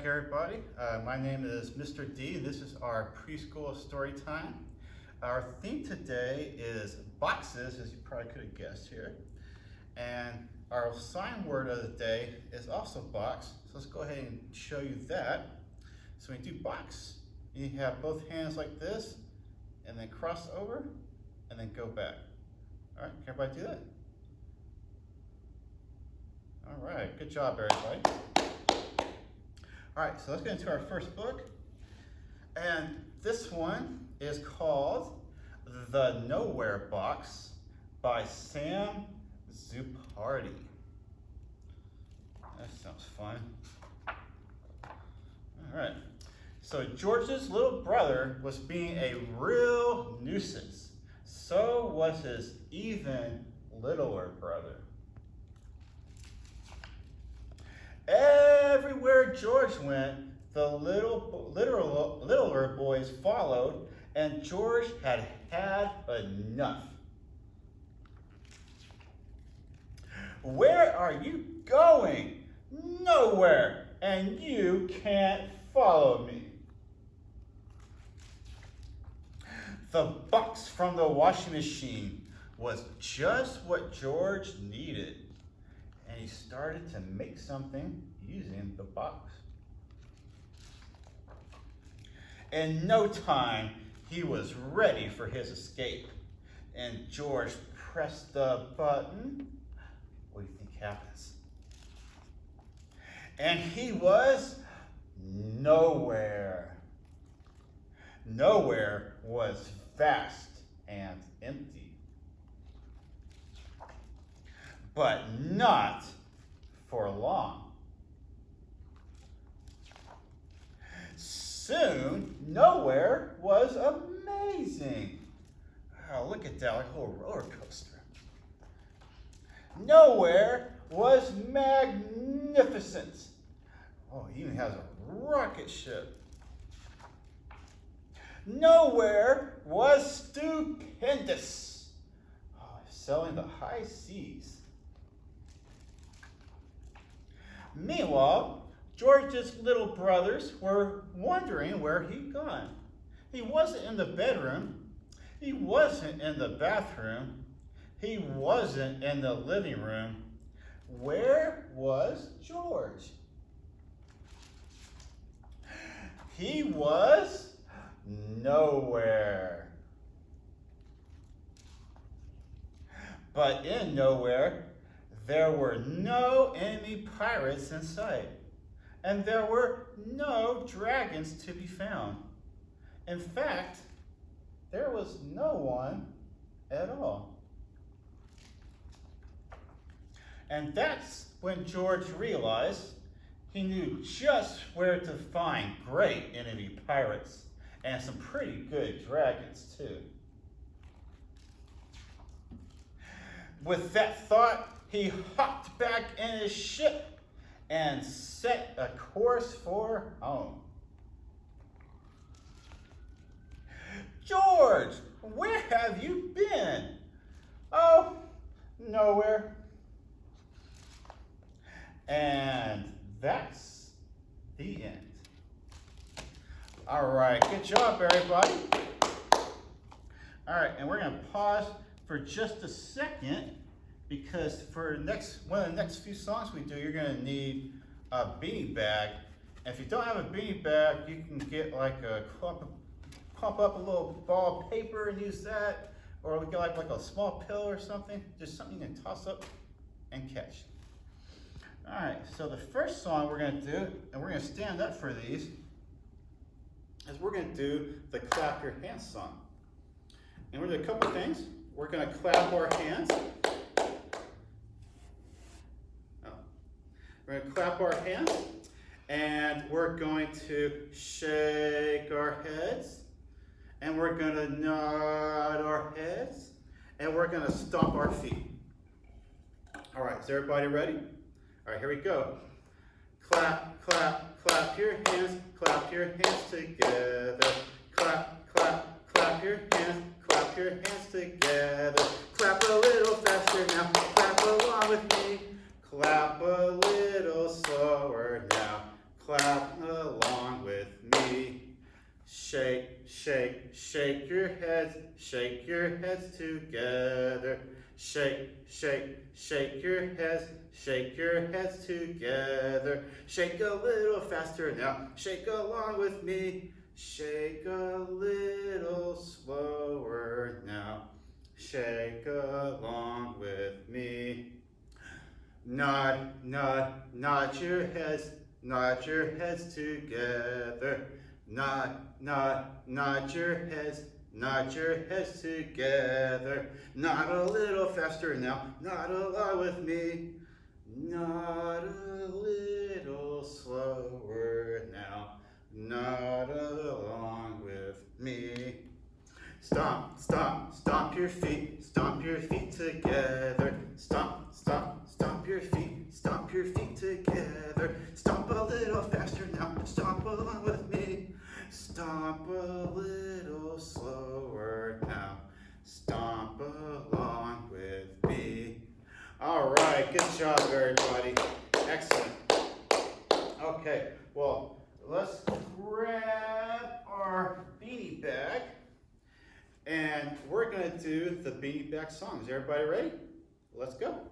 back, everybody. My name is Mr. D. This is our preschool story time. Our theme today is boxes, as you probably could have guessed here. And our sign word of the day is also box. So let's go ahead and show you that. So when you do box, you have both hands like this, and then cross over, and then go back. All right, can everybody do that? All right, good job, everybody. All right, so let's get into our first book. And this one is called The Nowhere Box by Sam Zuppardi. That sounds fun. All right, so George's little brother was being a real nuisance. So was his even littler brother. Everywhere George went, the littler boys followed, and George had enough. Where are you going? Nowhere, and you can't follow me. The box from the washing machine was just what George needed. And he started to make something using the box. In no time, he was ready for his escape. And George pressed the button. What do you think happens? And he was nowhere. Nowhere was vast and empty. But not for long. Soon, nowhere was amazing. Oh, look at that, like a whole roller coaster. Nowhere was magnificent. Oh, he even has a rocket ship. Nowhere was stupendous. Oh, sailing the high seas. Meanwhile, George's little brothers were wondering where he'd gone. He wasn't in the bedroom. He wasn't in the bathroom. He wasn't in the living room. Where was George? He was nowhere. But in nowhere, there were no enemy pirates in sight, and there were no dragons to be found. In fact, there was no one at all. And that's when George realized he knew just where to find great enemy pirates and some pretty good dragons too. With that thought, he hopped back in his ship and set a course for home. George, where have you been? Oh, nowhere. And that's the end. All right, good job, everybody. All right, and we're going to pause for just a second, because for one of the next few songs we do, you're going to need a beanie bag. And if you don't have a beanie bag, you can get like a clump up a little ball of paper and use that, or we get like a small pill or something, just something you can toss up and catch. All right, so the first song we're going to do, and we're going to stand up for these, is we're going to do the clap your hands song. And we're going to do a couple things. We're going to clap our hands. We're going to clap our hands, and we're going to shake our heads, and we're going to nod our heads, and we're going to stomp our feet. All right, is everybody ready? All right, here we go. Clap, clap, clap your hands together. Clap, clap, clap your hands together. Clap a little faster now, clap along with me. Clap a little slower now. clap along with me. Shake, shake, shake your heads together. Shake, shake, shake your heads together. Shake a little faster now, shake along with me. Shake a little slower now, shake along with me. Nod, nod, nod your heads together. Nod, nod, nod your heads together. Nod a little faster now, nod along with me. Nod a little slower now, nod along with me. Stomp, stomp, stomp your feet together. Stomp, stomp, stomp your feet together. Stomp a little faster now, stomp along with me. Stomp a little slower now, stomp along with me. All right, good job, everybody. Excellent. Okay, well, let's grab our beanie bag, and we're going to do the beanie bag song. Is everybody ready? Let's go.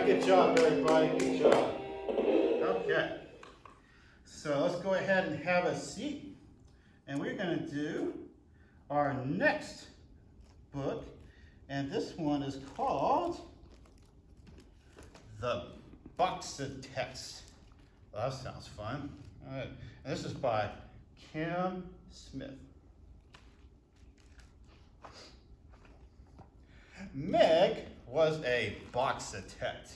Good job, everybody. Good job. Okay. So let's go ahead and have a seat. And we're going to do our next book, and this one is called The Boxitects. Well, that sounds fun. All right. And this is by Kim Smith. Meg was a Boxitect.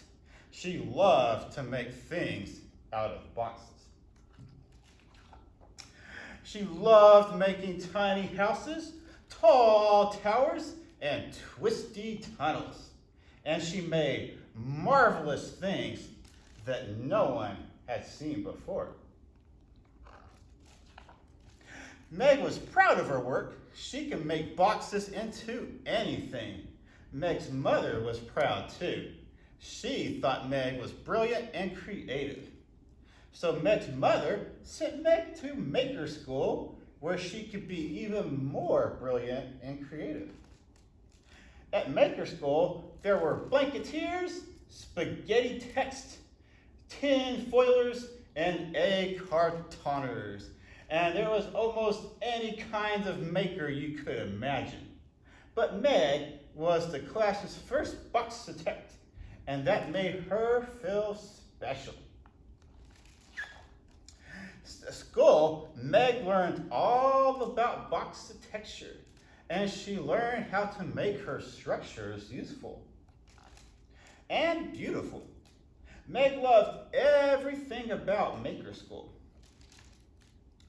She loved to make things out of boxes. She loved making tiny houses, tall towers, and twisty tunnels. And she made marvelous things that no one had seen before. Meg was proud of her work. She could make boxes into anything. Meg's mother was proud too. She thought Meg was brilliant and creative. So Meg's mother sent Meg to maker school where she could be even more brilliant and creative. At maker school, there were blanketeers, spaghetti texts, tin foilers, and egg cartonners. And there was almost any kind of maker you could imagine. But Meg was the class's first Boxitect, and that made her feel special. At school, Meg learned all about boxitecture, and she learned how to make her structures useful and beautiful. Meg loved everything about maker school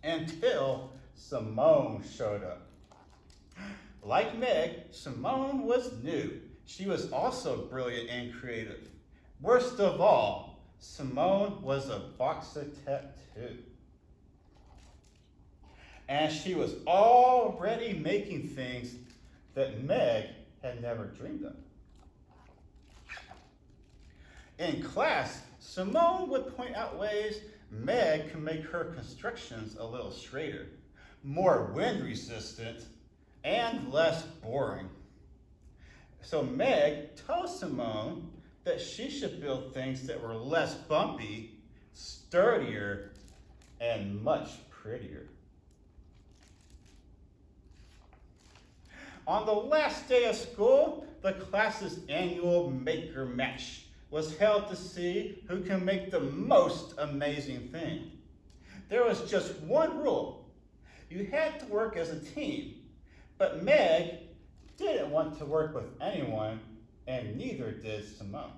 until Simone showed up. Like Meg, Simone was new. She was also brilliant and creative. Worst of all, Simone was a Boxitect too. And she was already making things that Meg had never dreamed of. In class, Simone would point out ways Meg could make her constructions a little straighter, more wind resistant, and less boring. So Meg told Simone that she should build things that were less bumpy, sturdier, and much prettier. On the last day of school, the class's annual maker match was held to see who can make the most amazing thing. There was just one rule. You had to work as a team, but Meg didn't want to work with anyone, and neither did Simone.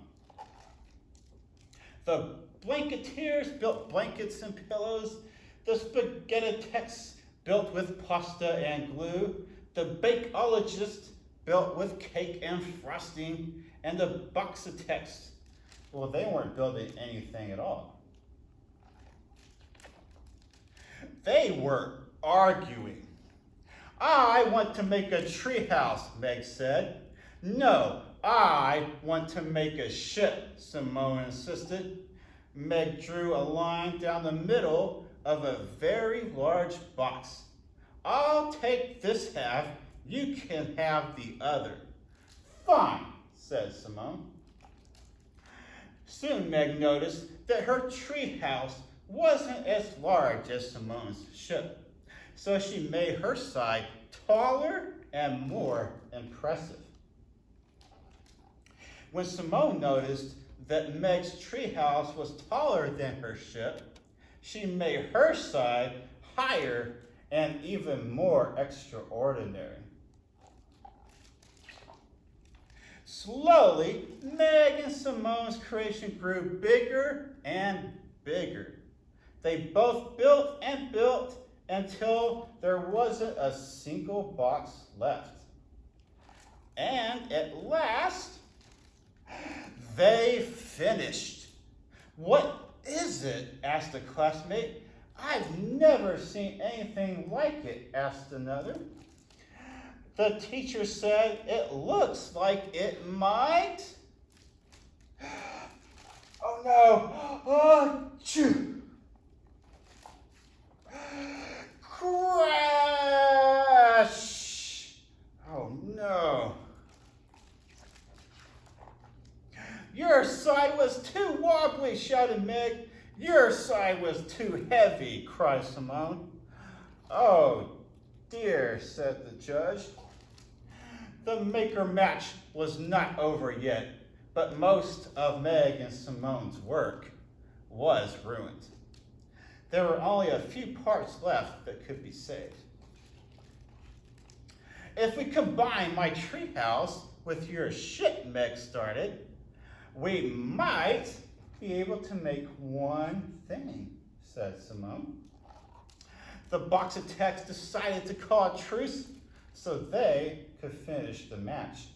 The blanketeers built blankets and pillows. The spaghetti-tecs built with pasta and glue. The bakeologists built with cake and frosting. And the Boxitects, well, they weren't building anything at all. They were arguing. I want to make a treehouse, Meg said. No, I want to make a ship, Simone insisted. Meg drew a line down the middle of a very large box. I'll take this half, you can have the other. Fine, said Simone. Soon Meg noticed that her treehouse wasn't as large as Simone's ship. So she made her side taller and more impressive. When Simone noticed that Meg's treehouse was taller than her ship, she made her side higher and even more extraordinary. Slowly, Meg and Simone's creation grew bigger and bigger. They both built and built until there wasn't a single box left. And at last, they finished. What is it? Asked a classmate. I've never seen anything like it, asked another. The teacher said, it looks like it might. Oh no, oh, choo. Crash! Oh no. Your side was too wobbly, shouted Meg. Your side was too heavy, cried Simone. Oh, dear, said the judge. The maker match was not over yet, but most of Meg and Simone's work was ruined. There were only a few parts left that could be saved. If we combine my treehouse with your shit, Meg started, we might be able to make one thing, said Simone. The Boxitects decided to call a truce so they could finish the match.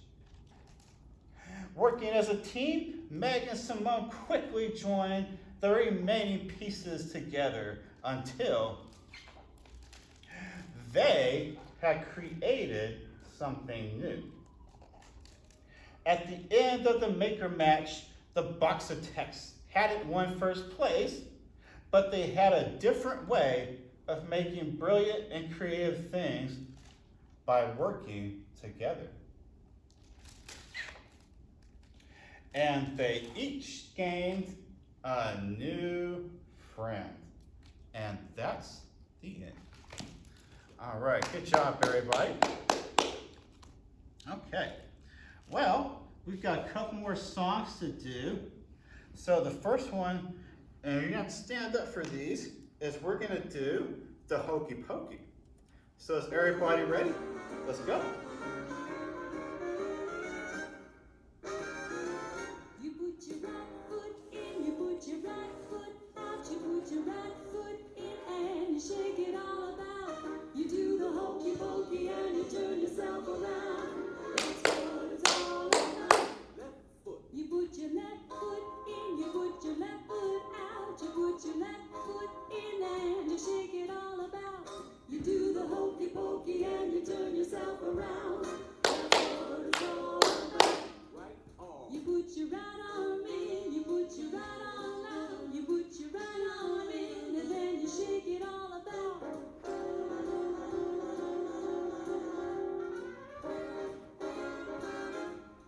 Working as a team, Meg and Simone quickly joined the remaining pieces together until they had created something new. At the end of the maker match, the Boxitects hadn't won first place, but they had a different way of making brilliant and creative things by working together. And they each gained a new friend. And that's the end. All right, good job, everybody. Okay, well, we've got a couple more songs to do. So the first one, and you're gonna stand up for these, is we're gonna do the Hokey Pokey. So is everybody ready? Let's go. You put your right foot in, you put your right foot out, you put your right foot in and you shake it all about. You do the hokey pokey and you turn yourself around. That's what it's all about. Left foot. You put your left foot in, you put your left foot out, you put your left foot in and you shake it all about. You do the hokey pokey and you turn yourself around. That's what it's all about. Right arm. You put your right arm in, you put your right arm out, you put your right arm in and then you shake it all about.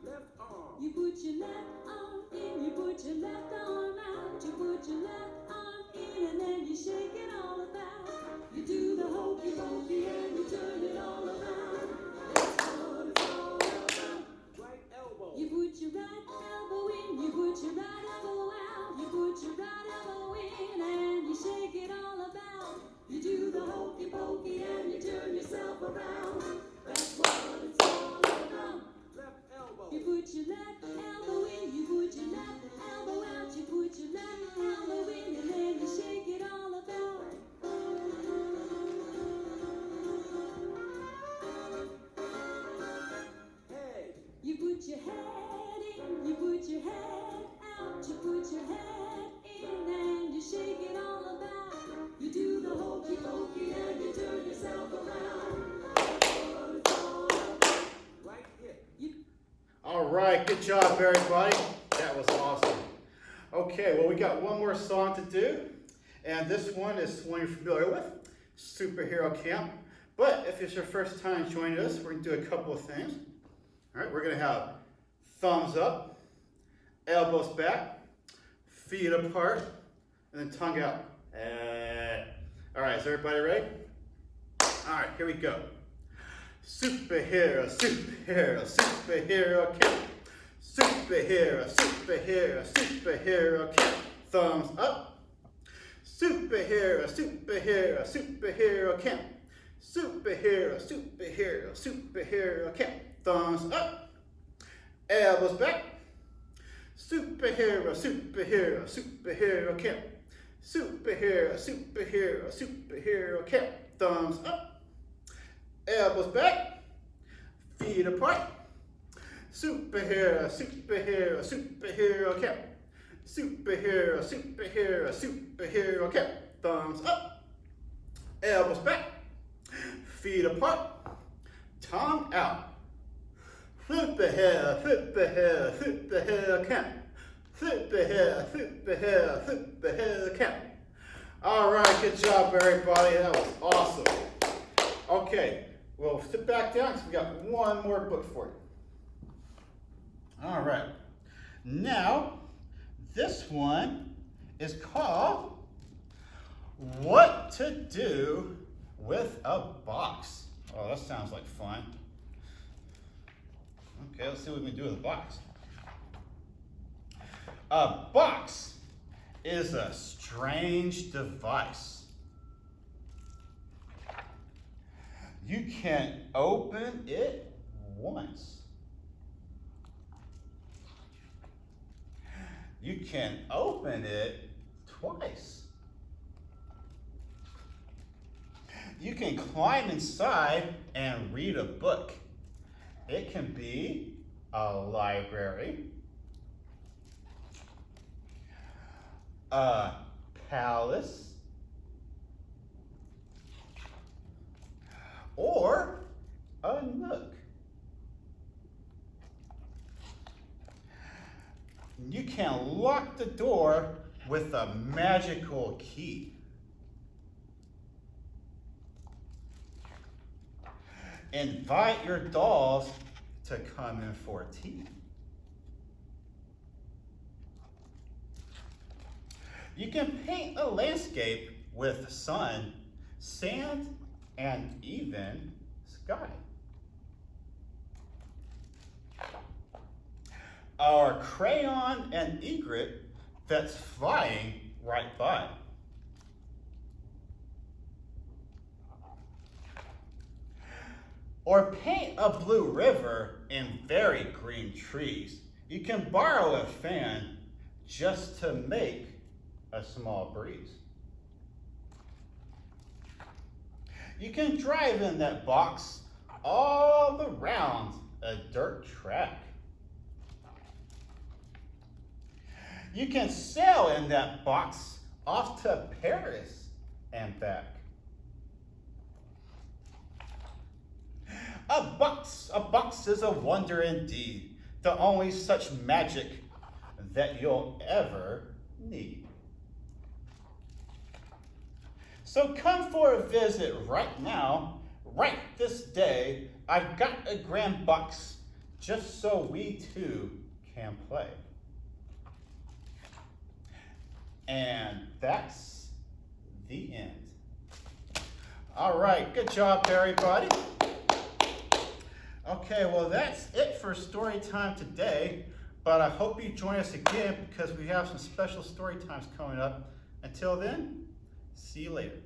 Left arm. You put your left arm in, you put your left arm out, you put your left arm in and then you shake it all about. You do the hokey pokey and you turn it all around. That's what it's all about. Right elbow. You put your right elbow in, you put your right elbow out, you put your right elbow in and you shake it all about. You do the hokey pokey and you turn yourself around. That's what it's all about. Left elbow. You put your left elbow in, you put your left elbow out, you put your left elbow in and then you shake it all about. Head. You put your head in, you put your head out, you put your head in and you shake it all about. You do the hokey pokey and you turn yourself around. That's what it's all about. Right hip. All right, good job, everybody. That was awesome. Okay, well, we got one more song to do, and this one is one you're familiar with, Superhero Camp. But if it's your first time joining us, we're gonna do a couple of things. All right, we're gonna have thumbs up, elbows back, feet apart, and then tongue out. All right, is everybody ready? All right, here we go. Superhero, superhero, superhero camp. Superhero, superhero, superhero camp. Thumbs up. Superhero, superhero, superhero camp. Superhero, superhero, superhero camp. Thumbs up. Elbows back. Superhero, superhero, superhero camp. Superhero, superhero, superhero camp. Thumbs up. Elbows back. Feet apart. Superhero, superhero, superhero camp. Superhero, superhero, superhero camp. Thumbs up. Elbows back. Feet apart. Tongue out. Superhero, superhero, superhero camp. Superhero, superhero, superhero camp. All right, good job, everybody. That was awesome. Okay, well, sit back down because we got one more book for you. All right. Now, this one is called What to Do with a Box. Oh, that sounds like fun. Okay, let's see what we can do with a box. A box is a strange device. You can open it once. You can open it twice. You can climb inside and read a book. It can be a library, a palace, or a nook. You can lock the door with a magical key. Invite your dolls to come in for tea. You can paint a landscape with sun, sand, and even sky. Or crayon and egret that's flying right by. Or paint a blue river and very green trees. You can borrow a fan just to make a small breeze. You can drive in that box all around a dirt track. You can sail in that box off to Paris and back. A box is a wonder indeed, the only such magic that you'll ever need. So come for a visit right now, right this day. I've got a grand box just so we too can play. And that's the end. All right, good job, everybody. Okay, well, that's it for story time today, but I hope you join us again because we have some special story times coming up. Until then, see you later.